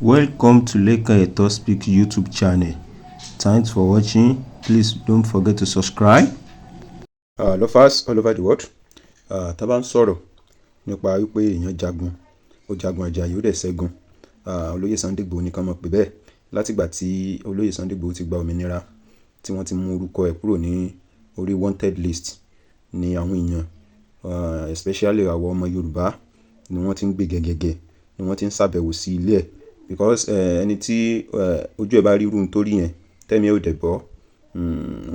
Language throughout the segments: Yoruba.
Welcome to Leka Eto Speak YouTube channel. Thanks for watching. Please don't forget to subscribe. Lovers all over the world. Tá bá ń sọ̀rọ̀ nípa wípé èèyàn jagun, ó jagun Àjàyí ó dẹ̀ ṣẹ́gun. Olóyè Sunday Igboho ní ká mọ̀ pé bẹ́ẹ̀. Látìgbà tí olóyè Sunday Igboho ti gba òmìnira, tí wọ́n ti mú orúkọ ẹ̀ kúrò ní orí wanted list, ni àwọn èèyàn, especially àwọn ọmọ Yorùbá, ni wọ́n ti ń gbé gẹ́gẹ́gẹ́, ni wọ́n ti ń ṣàbẹ̀wò sí ilé ẹ̀. Because ẹni tí ojú ẹ̀ bá rí irú nítorí yẹn tẹ́mi ẹ̀ ò dẹ̀ bọ́,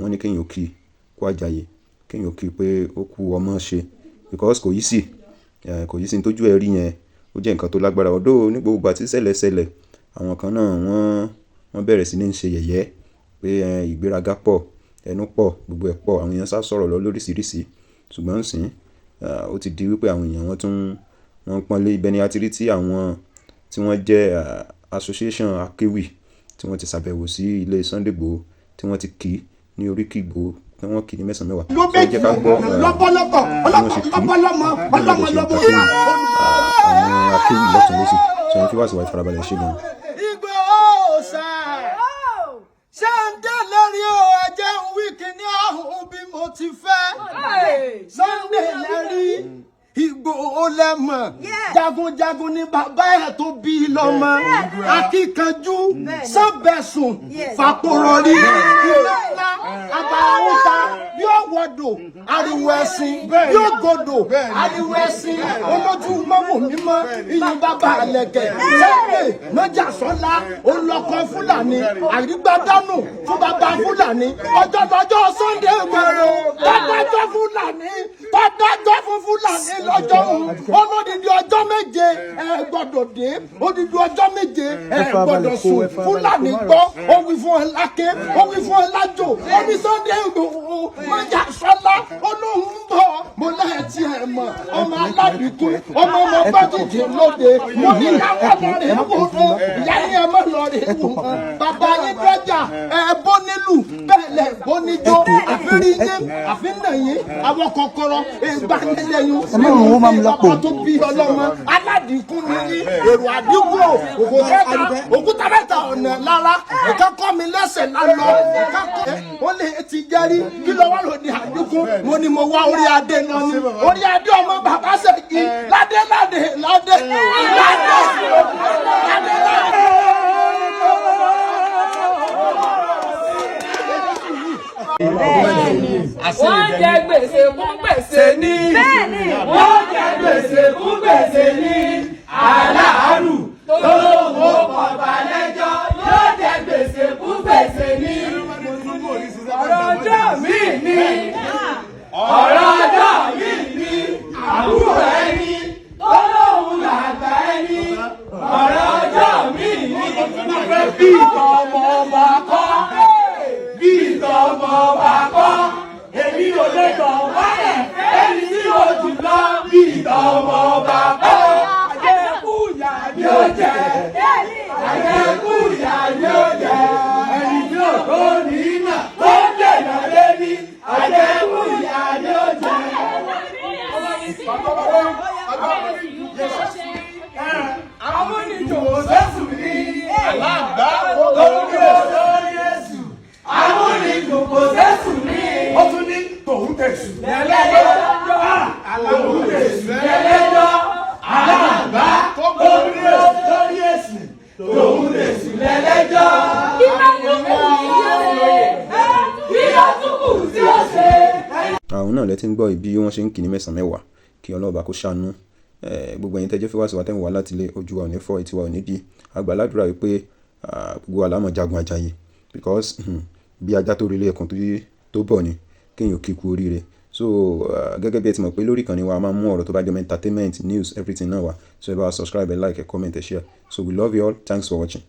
wọ́n ní kéèyàn ó kí kú Àjàyí, kéèyàn ó kí pé ó kú ọmọ ṣe. Because kò easy tójú ẹ̀ rí yẹn, ó jẹ́ nǹkan tó lágbára. Although ní gbogbo ìgbà tí ṣẹlẹ̀, àwọn kan náà wọ́n bẹ̀rẹ̀ sí ní ṣe yẹ̀yẹ́ pé ìgbéraga pọ̀, ẹnu pọ̀, gbogbo ẹ̀ pọ̀, àwọn èèyàn sá sọ̀rọ̀ lọ lóríṣiríṣi. Ṣùgbọ́n nsìn ó ti di wípé àwọn èèyàn wọ́n pọ́nlé. Ibẹ̀ ni a ti rí tí àwọn tí wọ́n jẹ́ association akéwì tí wọ́n ti ṣàbẹ̀wò sí ilé Sunday Igboho, tí wọ́n ti kí ní oríkì Igboho, tí wọ́n kí ní mẹ́sàn-án mẹ́wàá. Ẹ jẹ́ ká gbọ́ àwọn akéwì lọ́tún lọ́sì, sọ yẹn kí wá sí wàá farabalẹ̀ ṣe gan. Igboho ṣá ṣé ń dé lórí o, ẹjẹ́ ń wí kíní ọ̀hún bí mo ti fẹ́. Sunday lẹ́rí Igboho lẹ́mọ̀, jagunjagun ni bàbá ẹ̀ tó bí lọ́mọ, akíkanjú sábẹ̀sùn fàpòrọ̀rí ìlànà àbáwọ̀ta yóò wọ̀dọ̀ ariwo ẹ̀sìn, yóò gòdò ariwo ẹ̀sìn, olójú mọ́mọ́ mímọ́ iyùn bàbá àlẹ̀kẹ̀ Sunday mọ́jà sọ́lá olùkọ́ Fúlàní àrígbádánù fún bàbá Fúlàní. Ọjọ́ Sunday Igboho tọ́dájọ́ Fúlàní, tọ́dájọ́ fún Fúlàní lọ́jọ́ olódìdí ọjọ́ méje ẹ gbọ́dọ̀ dé, odidi ọjọ́ méje ẹ gbọ́dọ̀ sùn. Fúlàní gbọ́, ó wí fún ẹ láké, ó wí fún ẹ lájò, ó ní Sunday Igboho mọ́jà sọ́lá olóhùn ń bọ̀. Mo láyé tí ẹ mọ̀ ọmọ aládìkú, ọmọ gbàdìdì lóde, mo ní káwọn lọ́ọ̀rẹ́ wò ó, ìyá yẹn mọ̀ lọ́ọ̀rẹ́ wò ó. Bàbá yín dọ́jà ẹ bó nílùú bẹ́ẹ̀ lẹ̀ bó níjó, àfírí yín àfínàyín àwọn kọ̀kọ̀rọ̀ ìgbanilẹ́yìn owó máa ń lọ́pọ̀. bàbá tó bí ọlọ́mọ aládìkú nìyí, èrò àdínkù òkúta mẹ́ta ọ̀nà lára, ẹ̀ka kọ́ mi lẹ́sẹ̀ lánàá, ẹ̀ka kọ́ ó lè ti jẹ́rí kí ló wà lòdì àdínkù. Mo ní mo wá orí adé náà ni, orí adé ọmọ bàbá Ṣèyí ládé. Wọ́n jẹ gbèsè fún gbèsè ní. Wọ́n jẹ gbèsè fún gbèsè ní. Aláàárù tó lówó kọ̀ọ̀bà lẹ́jọ́ yóò jẹ gbèsè fún gbèsè ní. Ọ̀rọ̀ ọjọ́ mi ni. Ọ̀rọ̀ ọjọ́ mi ni. Àbúrò ẹni tó lóhùn làgbà ẹni. Ọ̀rọ̀ ọjọ́ mi ni. Bí ọmọ ọba kọ́. Bí ọmọ ọba kọ́. Èmi ò lè tàn wálẹ̀, ẹni tí ó jù lọ bí ọmọ ọba kọ́. Àjẹkù ìyà ni ó jẹ, àjẹkù ìyà ni ó jẹ, ẹni tí ò tó ní iná tó dènà lébi, àjẹkù ìyà ni ó jẹ. Àwọn oníjòwò sẹ́sùn ní aláǹgbá lórí olórí èṣù. Àwọn oníjòwò sẹ́sùn ní. Ó tún ní tòun tẹ̀sù lẹ́lẹ́jọ́, tòun tẹ̀sù lẹ́lẹ́jọ́, aláǹgbá lórí èṣù, tòun tẹ̀sù lẹ́lẹ́jọ́. Kí ló tún kù sí ọ̀sẹ̀? Àwọn náà lẹ ti ń gbọ́ ibi wọ́n ṣe ń kí ní mẹ́sàn-án mẹ́wàá, kí Ọlọ́run kó ṣàánú gbogbo ẹ̀yin tẹ́jẹ́ fíwá sí wa tẹ́wọ̀n wá láti ilé, ojú wa ò ní fọ́, etí wa ò ní dí. Àgbàládùra wípé gbogbo wa la máa jagun Àjàyí, because bí ajá tó relé ẹkùn tó bọ̀ ni kéèyàn kí kú oríire. So gẹ́gẹ́ bí ẹ ti mọ̀ pé lórí ìkànnì wa a máa ń mú ọ̀rọ̀ tó bá jẹ́ entertainment, news, everything náà wá. So ẹ bá wa subscribe, ẹ like, ẹ comment, ẹ share. So we love you all. Thanks for watching.